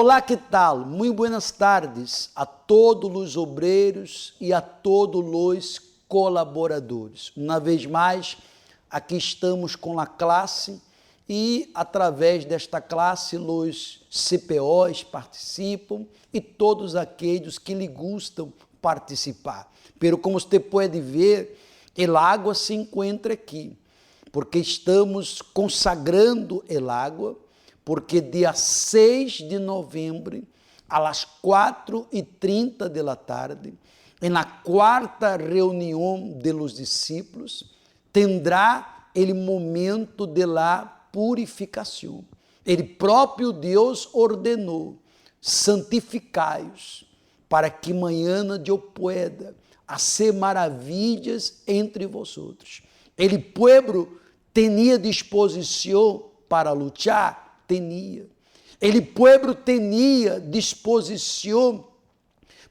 Olá, que tal? Muito buenas tardes a todos os obreiros e a todos os colaboradores. Uma vez mais, aqui estamos com a classe e, através desta classe, os CPOs participam e todos aqueles que lhe gustam participar. Pero, como você pode ver, el água se encontra aqui, porque estamos consagrando el água, porque dia 6 de novembro, às 4h30 da tarde, na quarta reunião dos discípulos, tendrá o momento de la purificação. Ele próprio Deus ordenou, santificai-os, para que amanhã eu pueda fazer maravilhas entre vosotros. Ele, pueblo, tinha disposição para lutar? Tinha. Ele, pueblo, tinha disposição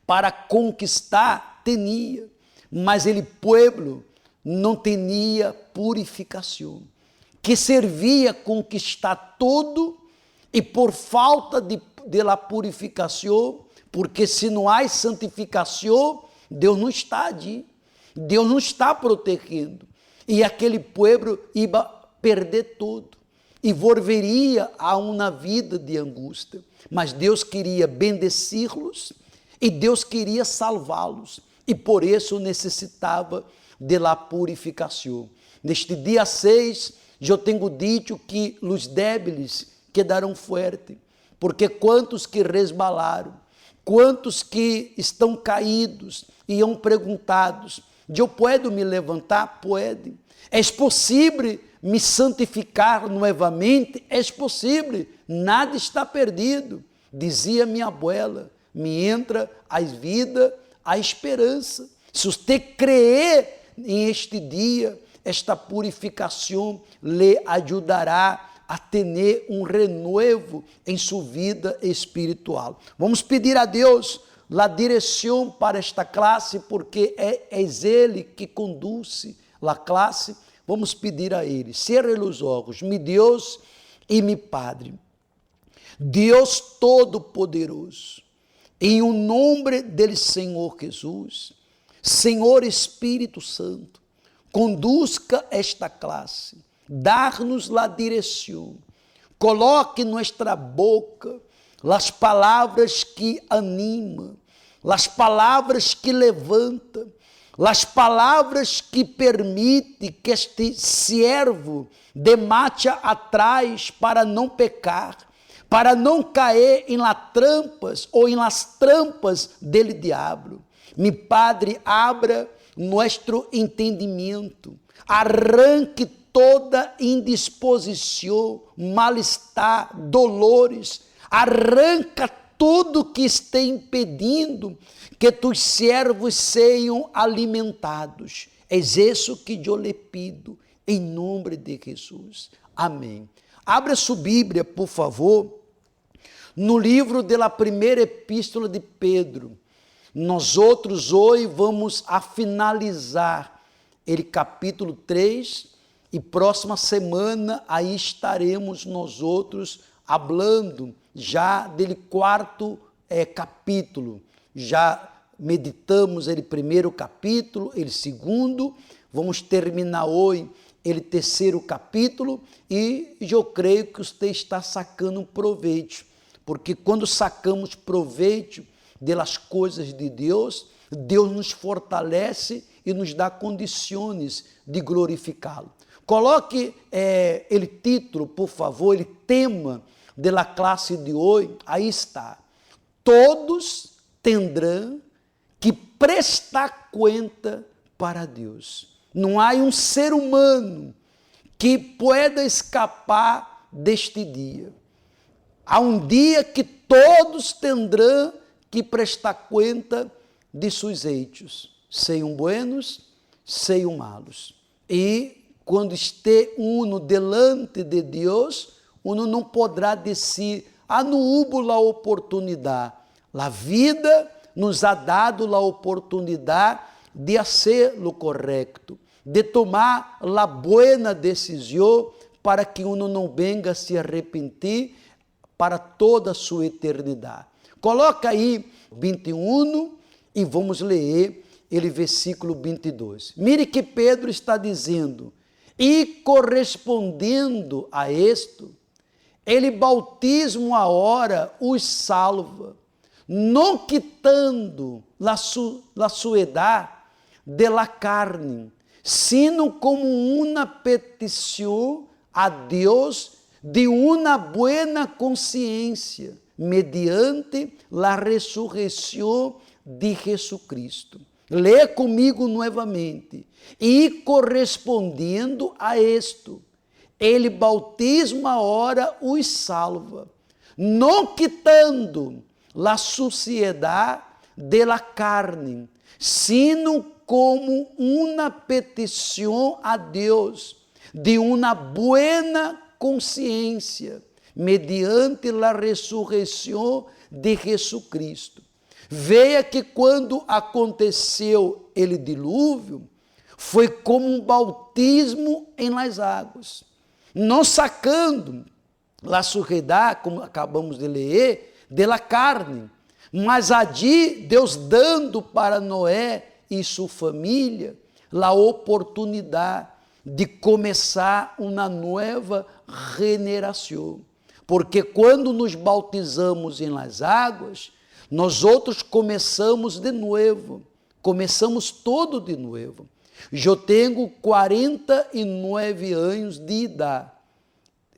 para conquistar? Tinha. Mas ele, pueblo, não tinha purificação, que servia conquistar tudo e por falta de la purificação, porque se não há santificação, Deus não está ali, Deus não está protegendo, e aquele pueblo ia perder tudo, e volveria a uma vida de angústia. Mas Deus queria bendecir-los e Deus queria salvá-los, e por isso necessitava de la purificação. Neste dia 6, eu tenho dito que os débiles quedarão fortes, porque quantos que resbalaram, quantos que estão caídos, iam perguntados: eu posso me levantar? Pode. É possível me santificar novamente? É possível, nada está perdido. Dizia minha abuela: me entra a vida, a esperança. Se você crer em este dia, esta purificação lhe ajudará a ter um renovo em sua vida espiritual. Vamos pedir a Deus a direção para esta classe, porque é Ele que conduz a classe. Vamos pedir a Ele. Cerre os olhos, meu Deus e meu Padre, Deus Todo-Poderoso, em o nome do Senhor Jesus, Senhor Espírito Santo, conduzca esta classe, dar-nos a direção, coloque em nossa boca as palavras que animam, as palavras que levantam, as palavras que permitem que este servo dê marcha atrás para não pecar, para não cair em las trampas ou em las trampas del diabo. Mi Padre, abra nosso entendimento, arranque toda indisposição, mal-estar, dolores, arranca tudo que está impedindo que tus servos sejam alimentados. É isso que eu lhe pido, em nome de Jesus. Amém. Abra sua Bíblia, por favor, no livro da primeira epístola de Pedro. Nós outros hoje vamos a finalizar ele capítulo 3 e próxima semana aí estaremos nós outros falando já dele quarto capítulo. Já meditamos ele primeiro capítulo, ele segundo, vamos terminar hoje ele terceiro capítulo e eu creio que você está sacando um proveito, porque quando sacamos proveito das coisas de Deus, Deus nos fortalece e nos dá condições de glorificá-lo. Coloque ele título, por favor, ele tema da classe de hoje, aí está. Todos tendrão que prestar conta para Deus. Não há um ser humano que pueda escapar deste dia. Há um dia que todos tendrão que prestar conta de seus hechos, sejam buenos, sejam malos. E quando estiver uno delante de Deus, uno não poderá dizer: não houve a oportunidade. A vida nos ha dado a oportunidade de fazer o correto, de tomar a boa decisão para que uno não venga a se arrepentir para toda a sua eternidade. Coloca aí 21 e vamos ler ele versículo 22. Mire que Pedro está dizendo, e correspondendo a isto, ele bautismo agora os salva, não quitando la suedad de la carne, sino como una petición a Dios de una buena conciencia, mediante la resurrección de Jesucristo. Lê comigo novamente. E correspondendo a isto, ele bautisma agora os salva, não quitando la suciedad de la carne, sino como una petición a Dios de una buena consciência, mediante la resurrección de Jesucristo. Veja que quando aconteceu ele dilúvio, foi como um bautismo em las águas, não sacando la suciedad, como acabamos de ler, de la carne, mas allí Deus dando para Noé e sua família a oportunidade de começar uma nova generação. Porque quando nos bautizamos em las águas, nós outros começamos de novo, começamos todo de novo. Eu tenho 49 anos de idade,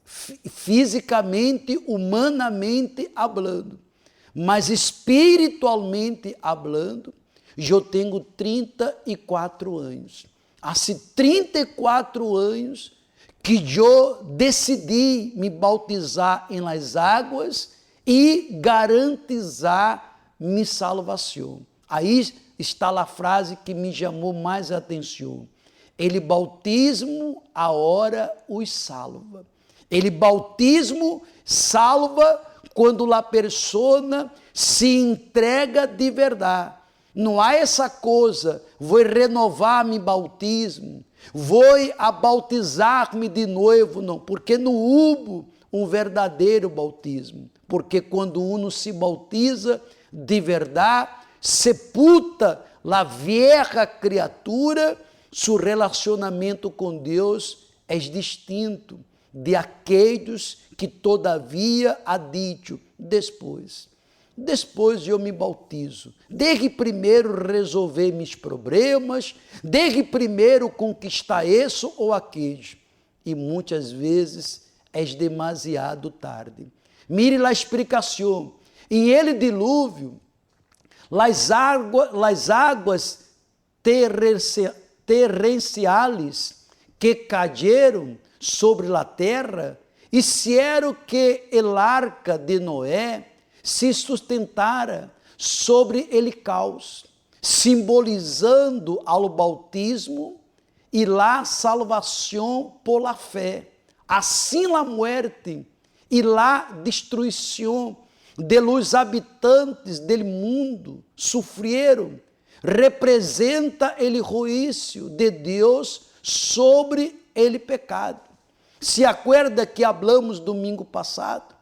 fisicamente, humanamente hablando, mas espiritualmente hablando, eu tenho 34 anos. Há 34 anos que eu decidi me bautizar em las águas e garantizar minha salvação. Aí está a frase que me chamou mais a atenção. Ele bautismo agora os salva. Ele bautismo salva quando a pessoa se entrega de verdade. Não há essa coisa, vou renovar meu bautismo, vou a bautizar-me de novo, não, porque não houve um verdadeiro bautismo. Porque quando uno se bautiza de verdade, sepulta a vieja criatura, seu relacionamento com Deus é distinto de aqueles que todavia há dito depois. Depois eu me bautizo. Desde primeiro resolver meus problemas, desde primeiro conquistar isso ou aquilo. E muitas vezes é demasiado tarde. Mire a explicação. Em ele dilúvio, las águas torrenciais que cayeron sobre a terra, hicieron que el arca de Noé se sustentara sobre el caos, simbolizando ao bautismo e la salvação por la fé. Assim la muerte e la destruição de los habitantes del mundo sofreram, representa el juízo de Deus sobre el pecado. Se acuerda que hablamos domingo passado?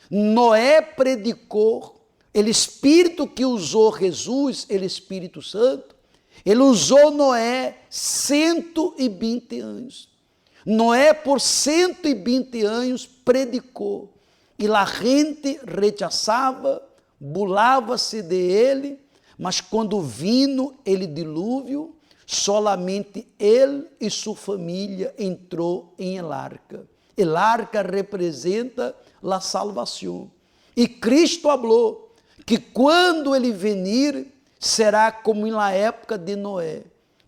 Noé predicou, o Espírito que usou Jesus, o Espírito Santo, ele usou Noé 120 anos. Noé, por 120 anos, predicou. E a gente rechaçava, burlava-se de ele, mas quando vino ele dilúvio, solamente ele e sua família entrou em el arca. El arca representa a salvação. E Cristo falou que quando ele venir, será como na época de Noé,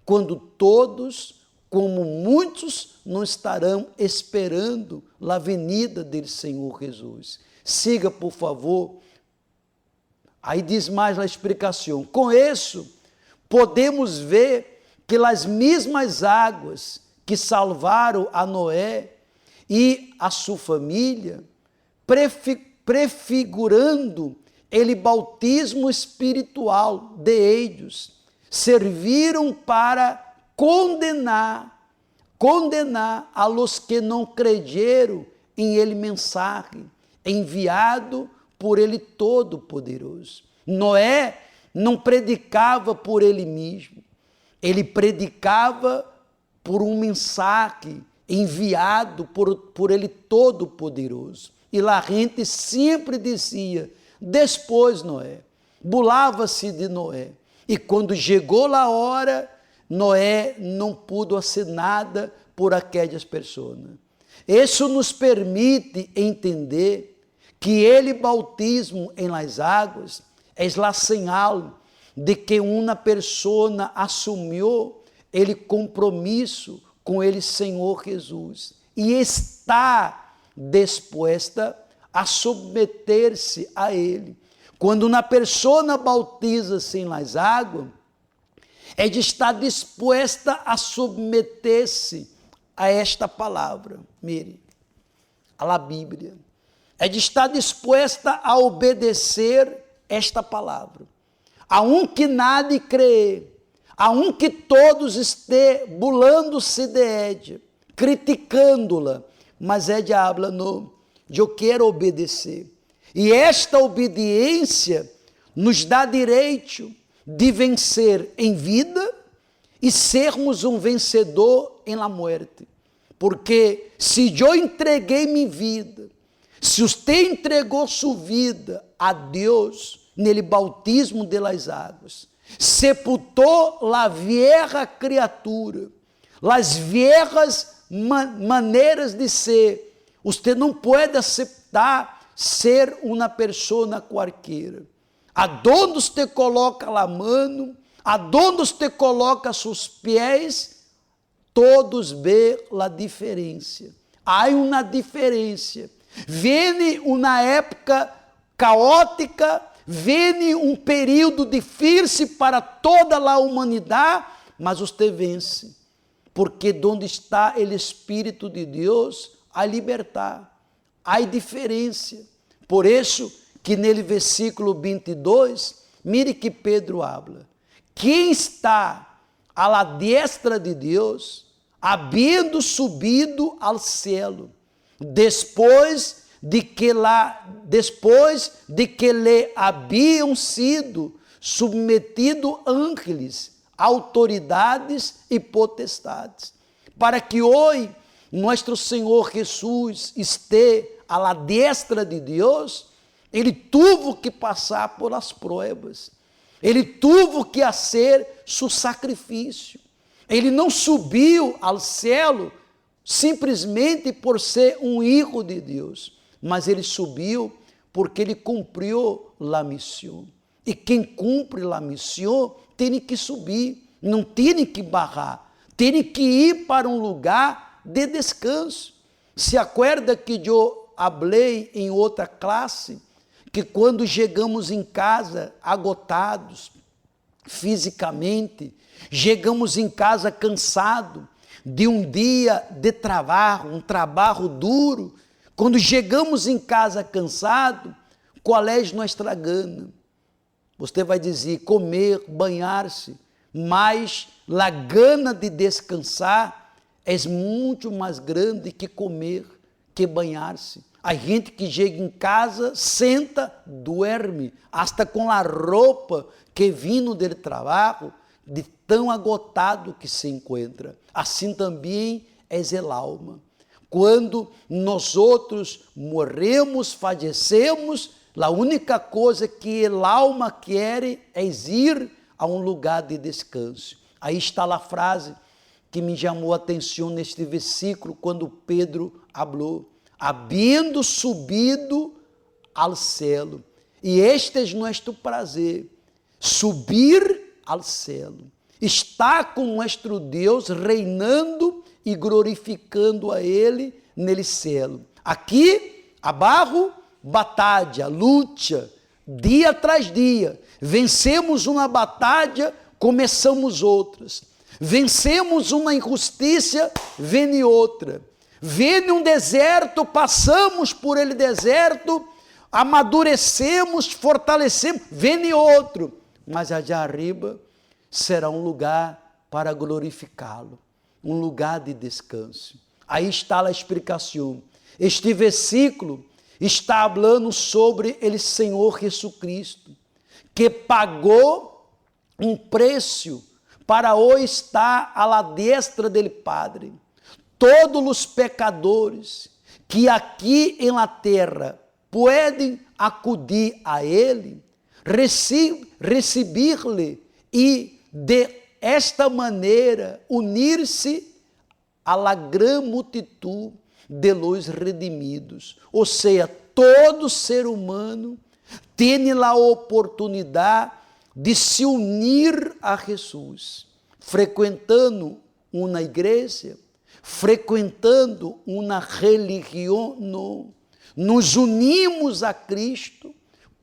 quando todos, como muitos, não estarão esperando a venida do Senhor Jesus. Siga, por favor. Aí diz mais a explicação. Com isso, podemos ver que as mesmas águas que salvaram a Noé e a sua família, prefigurando ele bautismo espiritual de eles, serviram para condenar a los que não creyeron em ele mensagem enviado por ele Todo-Poderoso. Noé não predicava por ele mesmo, ele predicava por um mensagem enviado por ele Todo-Poderoso. E lá a gente sempre dizia, depois Noé, bulava-se de Noé. E quando chegou lá a hora, Noé não pôde fazer nada por aquelas pessoas. Isso nos permite entender que ele bautismo em las águas é a señal de que uma pessoa assumiu ele compromisso com ele Senhor Jesus e está disposta a submeter-se a ele. Quando uma pessoa bautiza-se em las águas, é de estar disposta a submeter-se a esta palavra, mire, a Bíblia. É de estar disposta a obedecer esta palavra. A um que nada crê, a um que todos estejam bulando-se de ela, criticando-la, mas de habla não, eu quero obedecer. E esta obediência nos dá direito de vencer em vida e sermos um vencedor em la muerte. Porque se eu entreguei minha vida, se você entregou sua vida a Deus nele bautismo de las águas, sepultou la vieja criatura, las viejas maneiras de ser, você não pode aceitar ser uma pessoa qualquer. Aonde você coloca a mão, aonde você coloca seus pés, todos vê a diferença. Há uma diferença. Vem uma época caótica, vem um período difícil para toda a humanidade, mas você vence. Porque onde está o Espírito de Deus, há libertar, há diferença. Por isso que nele versículo 22, mire que Pedro habla. Quem está à la diestra de Deus, havendo subido ao céu, depois de que lhe haviam sido submetidos ángeles, autoridades e potestades, para que hoje nosso Senhor Jesus esteja à la diestra de Deus. Ele teve que passar por as provas, ele teve que fazer seu sacrifício. Ele não subiu ao céu simplesmente por ser um filho de Deus, mas ele subiu porque ele cumpriu a missão. E quem cumpre a missão tem que subir, não tem que barrar, tem que ir para um lugar de descanso. Se acorda que eu falei em outra classe, que quando chegamos em casa agotados fisicamente, chegamos em casa cansado de um dia de trabalho, um trabalho duro, quando chegamos em casa cansado, qual é a nossa gana? Você vai dizer comer, banhar-se, mas a gana de descansar é muito mais grande que comer, que banhar-se. A gente que chega em casa, senta, dorme, hasta com a roupa que vindo do trabalho, de tão agotado que se encontra. Assim também é a alma. Quando nós outros morremos, falecemos, a única coisa que a alma quer é ir a um lugar de descanso. Aí está a frase que me chamou a atenção neste versículo, quando Pedro falou, havendo subido ao céu. E este é nosso prazer, subir ao céu. Está com nosso Deus reinando e glorificando a Ele nele céu. Aqui, abaixo, batalha, luta, dia atrás dia. Vencemos uma batalha, começamos outras. Vencemos uma injustiça, vem outra. Vem um deserto, passamos por ele deserto, amadurecemos, fortalecemos, vem outro. Mas allá arriba será um lugar para glorificá-lo, um lugar de descanso. Aí está a explicação. Este versículo está falando sobre ele Senhor Jesucristo, que pagou um preço para hoje estar à la destra dele Padre. Todos os pecadores que aqui em la terra podem acudir a ele, receber-lhe e de esta maneira unir-se à la grande multitude de los redimidos. Ou seja, todo ser humano tem a oportunidade de se unir a Jesus, frequentando uma igreja, frequentando uma religião, não. Nos unimos a Cristo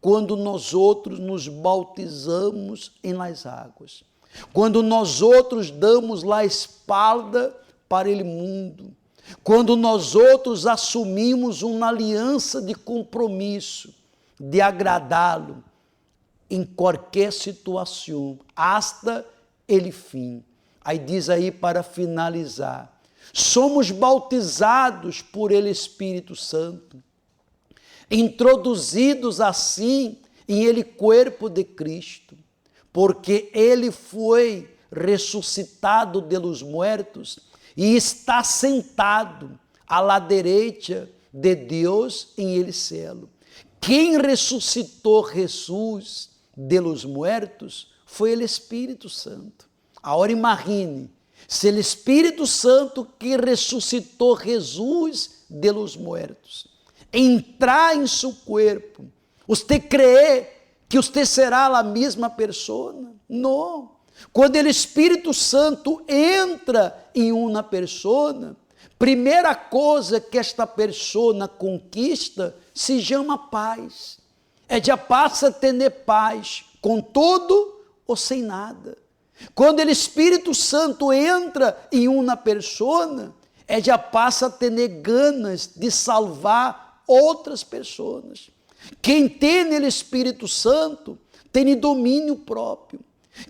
quando nós outros nos bautizamos em las águas, quando nós outros damos a espalda para ele mundo, quando nós outros assumimos uma aliança de compromisso, de agradá-lo em qualquer situação, hasta ele fim. Aí diz aí para finalizar, somos bautizados por ele Espírito Santo, introduzidos assim em ele corpo de Cristo, porque ele foi ressuscitado de los muertos e está sentado à la direita de Deus em ele cielo. Quem ressuscitou Jesus de los muertos foi o Espírito Santo. Agora imagine, se o Espírito Santo que ressuscitou Jesus de los muertos entrar em seu corpo, você crê que você será a mesma pessoa? Não. Quando o Espírito Santo entra em uma pessoa, primeira coisa que esta pessoa conquista se chama paz. Já passa a ter paz, com tudo ou sem nada. Quando o Espírito Santo entra em uma pessoa, já passa a ter ganas de salvar outras pessoas. Quem tem o Espírito Santo tem domínio próprio.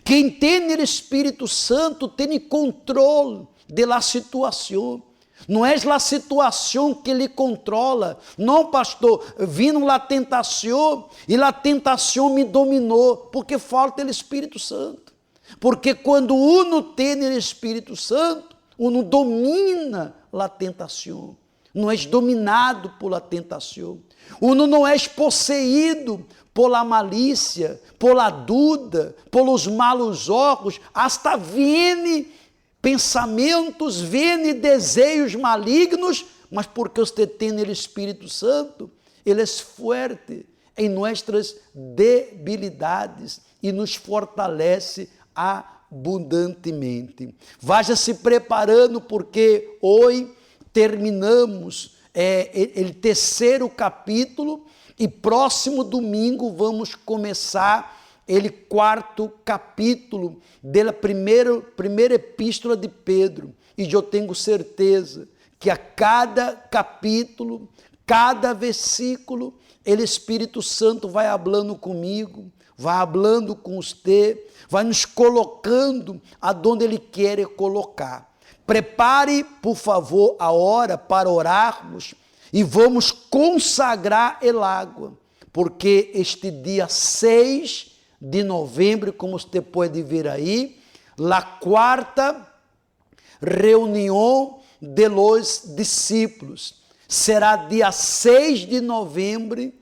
Quem tem o Espírito Santo tem controle da situação. Não é a situação que lhe controla. Não, pastor, vindo a tentação e a tentação me dominou, porque falta o Espírito Santo. Porque quando uno tem o Espírito Santo, uno domina a tentação. Não és dominado pela tentação. Uno não és possuído pela malícia, pela dúvida, pelos malos olhos, hasta vêm pensamentos, vêm desejos malignos, mas porque você tem o Espírito Santo, ele é forte em nossas debilidades e nos fortalece abundantemente. Vá se preparando, porque hoje terminamos o terceiro capítulo e próximo domingo vamos começar o quarto capítulo da primeira epístola de Pedro. E eu tenho certeza que a cada capítulo, cada versículo, o Espírito Santo vai falando comigo, vai falando com você, vai nos colocando aonde ele quer colocar. Prepare, por favor, a hora para orarmos e vamos consagrar a água, porque este dia 6 de novembro, como você pode ver aí, a quarta reunião de los discípulos, será dia 6 de novembro,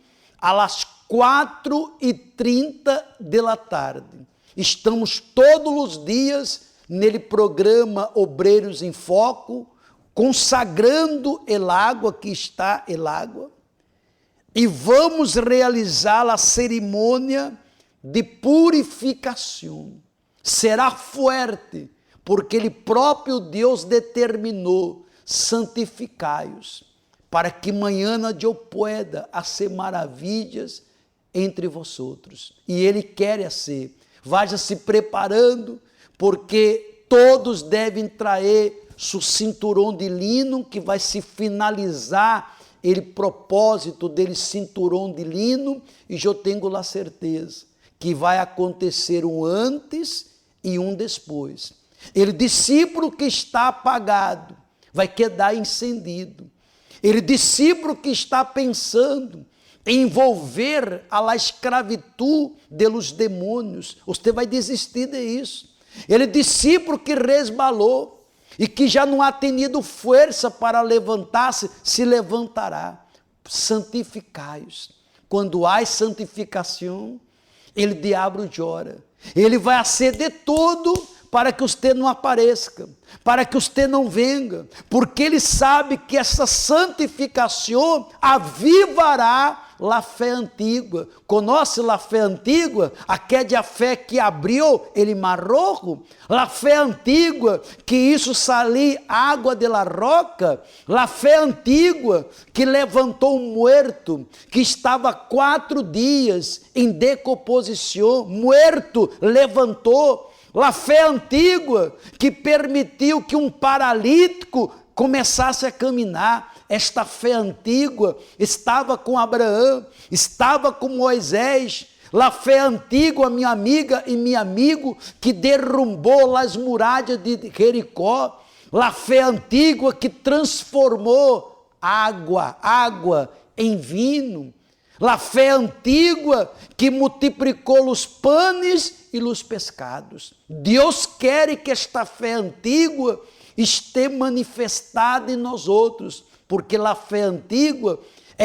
às 4h30 da tarde. Estamos todos os dias nele programa Obreiros em Foco, consagrando el água, que está el água, e vamos realizar a cerimônia de purificação. Será forte, porque ele próprio Deus determinou, santificai-os, para que amanhã eu pueda fazer maravilhas entre vosotros. E ele quer assim. Vá se preparando, porque todos devem trazer seu cinturão de lino, que vai se finalizar o propósito dele cinturão de lino, e eu tenho a certeza que vai acontecer um antes e um depois. O discípulo que está apagado vai quedar encendido, El discípulo que está pensando em envolver a la escravitud de los demônios, você vai desistir disso. Ele discípulo que resbalou e que já não ha tenido força para levantar-se, se levantará. Santificai-os. Quando há santificação, ele diabo chora. Ele vai fazer de tudo para que você não apareça, para que você não venga, porque ele sabe que essa santificação avivará a fé antiga. Conhece a fé antiga? Aquela fé que abriu ele mar rojo, a fé antiga que isso salir água de la roca, a fé antiga que levantou um morto, que estava 4 dias em decomposição, morto, levantou. A fé antiga que permitiu que um paralítico começasse a caminhar. Esta fé antiga estava com Abraão, estava com Moisés. A fé antiga, minha amiga e meu amigo, que derrumbou as muralhas de Jericó. A fé antiga que transformou água em vinho. A fé antiga que multiplicou os panes e os pescados. Deus quer que esta fé antiga esteja manifestada em nós outros, porque a fé antiga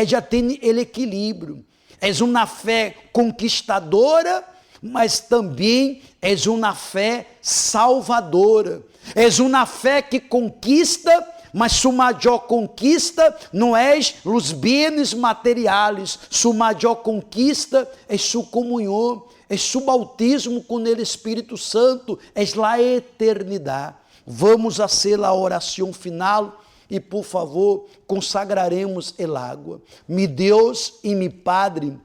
já tem o equilíbrio. É uma fé conquistadora, mas também é uma fé salvadora. É uma fé que conquista, mas sua maior conquista não é os bens materiais, sua maior conquista é sua comunhão, é seu bautismo com o Espírito Santo, é a eternidade. Vamos a ser a oração final e, por favor, consagraremos el água. Mi Deus e mi Padre,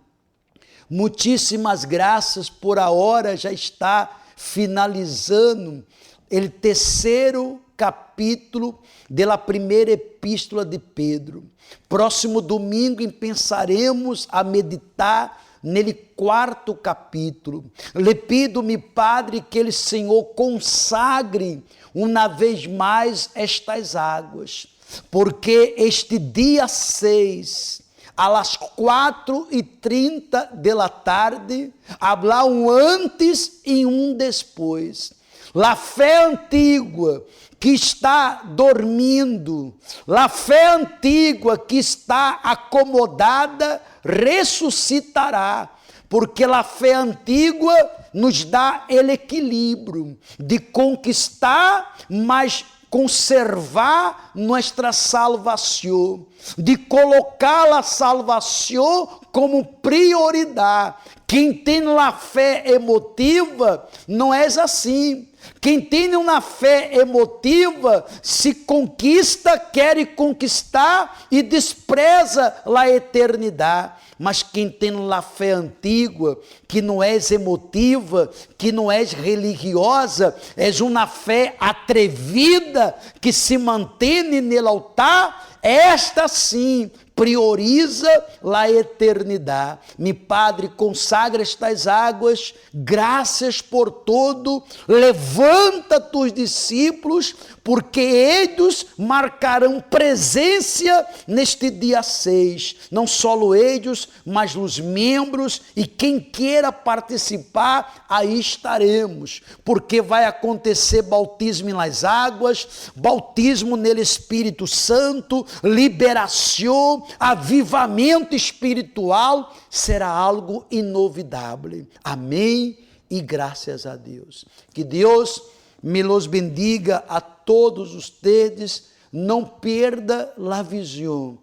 muitíssimas graças por a hora já está finalizando o 3º capítulo da primeira epístola de Pedro. Próximo domingo pensaremos a meditar nele 4º capítulo. Le pido, meu Padre, que ele, Senhor, consagre uma vez mais estas águas, porque este dia 6, às 4:30 da tarde, haverá um antes e um depois. A fé antiga que está dormindo, a fé antiga que está acomodada, ressuscitará, porque a fé antiga nos dá o equilíbrio de conquistar, mas conservar nossa salvação, de colocar a salvação como prioridade. Quem tem a fé emotiva não é assim. Quem tem uma fé emotiva se conquista, quer conquistar e despreza a eternidade. Mas quem tem a fé antiga, que não é emotiva, que não é religiosa, é uma fé atrevida que se mantém no altar, esta sim prioriza a eternidade. Meu Padre, consagra estas águas, graças por tudo, levanta tus discípulos, porque eles marcarão presença neste dia 6, não só eles, mas os membros, e quem queira participar, aí estaremos, porque vai acontecer batismo nas águas, batismo no Espírito Santo, liberação, avivamento espiritual, será algo inovidável. Amém e graças a Deus. Que Deus me los bendiga a todos ustedes, não perda a visão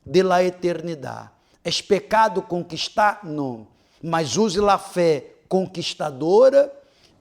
de la eternidade. É pecado conquistar? Não, mas use a fé conquistadora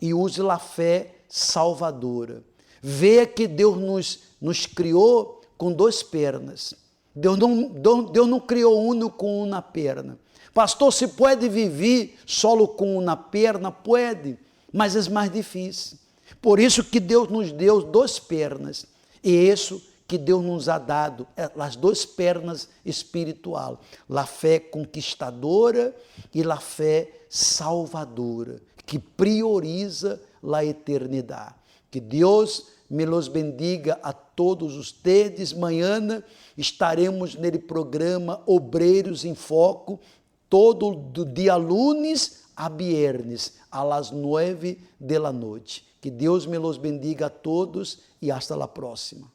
e use a fé salvadora. Veja que Deus nos criou com 2 pernas. Deus não criou um com uma perna. Pastor, se pode viver solo com uma perna? Pode, mas é mais difícil. Por isso que Deus nos deu 2 pernas. E isso que Deus nos ha dado, as 2 pernas espiritual. A fé conquistadora e a fé salvadora, que prioriza a eternidade. Que Deus me los bendiga a todos ustedes. Manhã estaremos nele programa Obreiros em Foco, todo do dia lunes a viernes, a las 9 da noite. Que Deus me los bendiga a todos e hasta la próxima.